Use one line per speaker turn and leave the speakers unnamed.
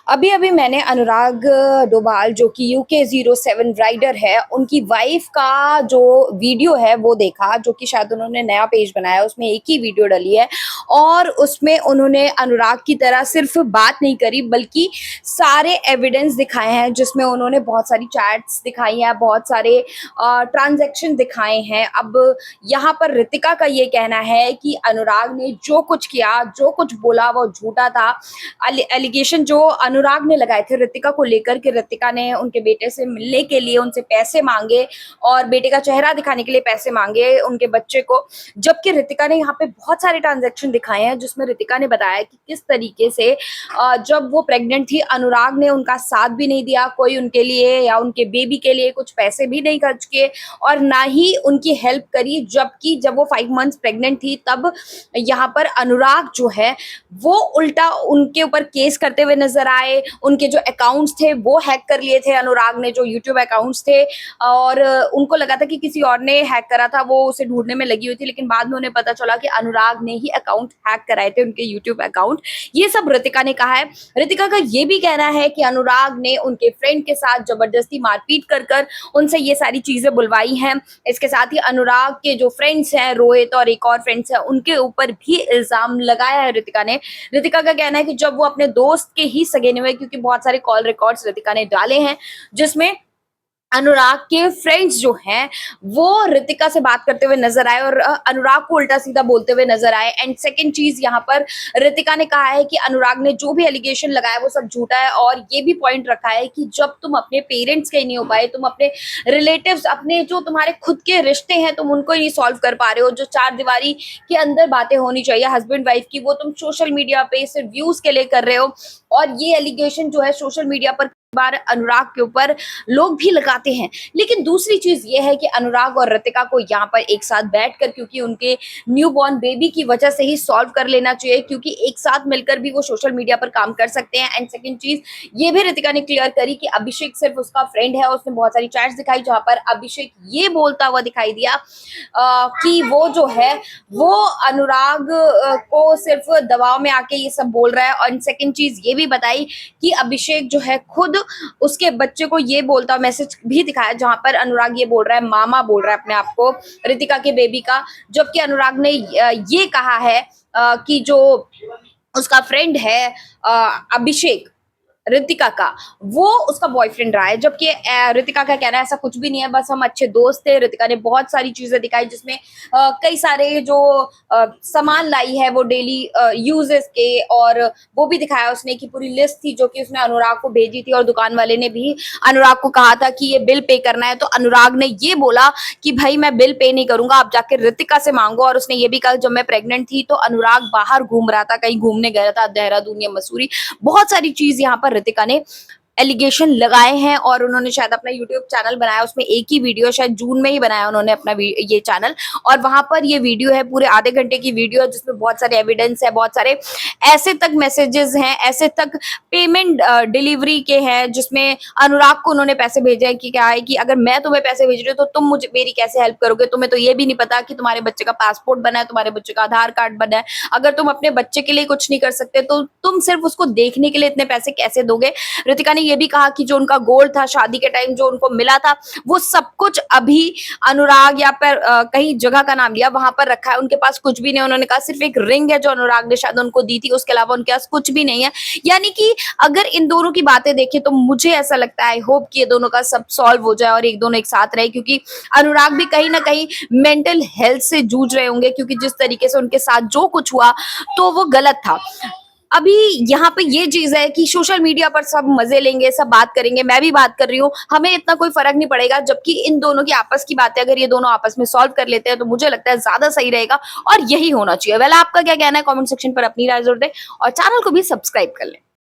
अभी अभी मैंने अनुराग डोभाल जो कि UK07 राइडर है, उनकी वाइफ का जो वीडियो है वो देखा, जो कि शायद उन्होंने नया पेज बनाया है, उसमें एक ही वीडियो डली है और उसमें उन्होंने अनुराग की तरह सिर्फ बात नहीं करी बल्कि सारे एविडेंस दिखाए हैं, जिसमें उन्होंने बहुत सारी चैट्स दिखाई हैं, बहुत सारे ट्रांजैक्शन दिखाए हैं। अब यहाँ पर ऋतिका का ये कहना है कि अनुराग ने जो कुछ किया, जो कुछ बोला वो झूठा था। एलिगेशन जो अनुराग ने लगाए थे ऋतिका को लेकर कि ऋतिका ने उनके बेटे से मिलने के लिए उनसे पैसे मांगे और बेटे का चेहरा दिखाने के लिए पैसे मांगे उनके बच्चे को, जबकि ऋतिका ने यहाँ पे बहुत सारे ट्रांजैक्शन दिखाए हैं जिसमें ऋतिका ने बताया कि किस तरीके से जब वो प्रेग्नेंट थी अनुराग ने उनका साथ भी नहीं दिया, कोई उनके लिए या उनके बेबी के लिए कुछ पैसे भी नहीं खर्च किए और ना ही उनकी हेल्प करी। जबकि जब वो 5 मंथ्स प्रेग्नेंट थी तब यहाँ पर अनुराग जो है वो उल्टा उनके ऊपर केस करते हुए नजर आए। उनके जो अकाउंट्स थे वो हैक कर लिए थे अनुराग ने, जो यूट्यूब अकाउंट्स थे, और उनको लगा था कि किसी और ने हैक करा था, वो उसे ढूंढने में लगी हुई थी, लेकिन बाद में उन्हें पता चला कि अनुराग ने ही अकाउंट हैक कराए थे, उनके यूट्यूब अकाउंट। ये सब ऋतिका ने कहा है। ऋतिका का ये भी कहना है कि अनुराग ने उनके फ्रेंड के साथ जबरदस्ती मारपीट कर कर उनसे ये सारी चीजें बुलवाई हैं। इसके साथ ही अनुराग के जो फ्रेंड्स हैं, रोहित और एक और फ्रेंड्स हैं, उनके ऊपर भी इल्जाम लगाया है ऋतिका ने। ऋतिका का कहना है कि जब वो अपने दोस्त के ही सगे हुए, क्योंकि बहुत सारे कॉल रिकॉर्ड्स ऋतिका ने डाले हैं जिसमें अनुराग के फ्रेंड्स जो हैं वो ऋतिका से बात करते हुए नजर आए और अनुराग को उल्टा सीधा बोलते हुए नजर आए। एंड सेकंड चीज यहाँ पर ऋतिका ने कहा है कि अनुराग ने जो भी एलिगेशन लगाया वो सब झूठा है, और ये भी पॉइंट रखा है कि जब तुम अपने पेरेंट्स के नहीं हो पाए, तुम अपने रिलेटिव्स, अपने जो तुम्हारे खुद के रिश्ते हैं, तुम उनको ही नहीं सॉल्व कर पा रहे हो, जो चार दीवारी के अंदर बातें होनी चाहिए हस्बैंड वाइफ की, वो तुम सोशल मीडिया पे सिर्फ व्यूज के लिए कर रहे हो। और ये एलिगेशन जो है सोशल मीडिया पर बार अनुराग के ऊपर लोग भी लगाते हैं। लेकिन दूसरी चीज ये है कि अनुराग और ऋतिका को यहाँ पर एक साथ बैठकर, क्योंकि उनके न्यूबॉर्न बेबी की वजह से ही सॉल्व कर लेना चाहिए, क्योंकि एक साथ मिलकर भी वो सोशल मीडिया पर काम कर सकते हैं। एंड सेकंड चीज ये भी ऋतिका ने क्लियर करी कि अभिषेक सिर्फ उसका फ्रेंड है। उसने बहुत सारी चैट्स दिखाई जहां पर अभिषेक ये बोलता हुआ दिखाई दिया कि वो जो है वो अनुराग को सिर्फ दबाव में आके ये सब बोल रहा है। और सेकंड चीज ये भी बताई कि अभिषेक जो है खुद उसके बच्चे को ये बोलता मैसेज भी दिखाया जहां पर अनुराग ये बोल रहा है, मामा बोल रहा है अपने आप को ऋतिका के बेबी का, जबकि अनुराग ने ये कहा है कि जो उसका फ्रेंड है अभिषेक, ऋतिका का, वो उसका बॉयफ्रेंड रहा है। जबकि ऋतिका का कहना है ऐसा कुछ भी नहीं है, बस हम अच्छे दोस्त थे। ऋतिका ने बहुत सारी चीजें दिखाई जिसमें कई सारे जो सामान लाई है वो डेली यूजेस के, और वो भी दिखाया उसने कि पूरी लिस्ट थी जो कि उसने अनुराग को भेजी थी, और दुकान वाले ने भी अनुराग को कहा था कि ये बिल पे करना है, तो अनुराग ने ये बोला कि भाई मैं बिल पे नहीं करूंगा, आप जाके ऋतिका से मांगो। और उसने ये भी कहा जब मैं प्रेग्नेंट थी तो अनुराग बाहर घूम रहा था, कहीं घूमने गया था, देहरादून या मसूरी। बहुत सारी चीज यहाँ पर ऋतिका ने एलिगेशन लगाए हैं, और उन्होंने शायद अपना यूट्यूब चैनल बनाया, उसमें एक ही वीडियो, शायद जून में ही बनाया उन्होंने अपना ये चैनल, और वहां पर ये वीडियो है पूरे आधे घंटे की वीडियो जिसमें बहुत सारे एविडेंस है, बहुत सारे ऐसे तक मैसेजेस हैं, ऐसे तक पेमेंट डिलीवरी के हैं जिसमें अनुराग को उन्होंने पैसे भेजे हैं कि क्या है कि अगर मैं तुम्हें पैसे भेज रही हूँ तो तुम मुझे मेरी कैसे हेल्प करोगे, तुम्हें तो ये भी नहीं पता कि तुम्हारे बच्चे का पासपोर्ट बना है, तुम्हारे बच्चे का आधार कार्ड बना है, अगर तुम अपने बच्चे के लिए कुछ नहीं कर सकते तो तुम सिर्फ उसको देखने के लिए इतने पैसे कैसे दोगे। ऋतिका ने ये भी कहा कि जो उनका गोल था शादी के टाइम जो उनको मिला था वो सब कुछ अभी अनुराग या पर कहीं जगह का नाम लिया वहां पर रखा है, उनके पास कुछ भी नहीं। उन्होंने कहा सिर्फ एक रिंग है जो अनुराग ने शायद उनको दी थी, उसके अलावा उनके पास कुछ भी नहीं है। यानी कि अगर इन दोनों की बातें देखें तो मुझे ऐसा लगता है, आई होप कि ये दोनों का सब सॉल्व हो जाए और एक दोनों एक साथ रहे, क्योंकि अनुराग भी कहीं ना कहीं मेंटल हेल्थ से जूझ रहे होंगे, क्योंकि जिस तरीके से उनके साथ जो कुछ हुआ तो वो गलत था। अभी यहाँ पे ये चीज है कि सोशल मीडिया पर सब मजे लेंगे, सब बात करेंगे, मैं भी बात कर रही हूँ, हमें इतना कोई फर्क नहीं पड़ेगा, जबकि इन दोनों की आपस की बातें अगर ये दोनों आपस में सॉल्व कर लेते हैं तो मुझे लगता है ज्यादा सही रहेगा और यही होना चाहिए। वेल, आपका क्या कहना है कमेंट सेक्शन पर अपनी राय जरूर दें और चैनल को भी सब्सक्राइब कर लें।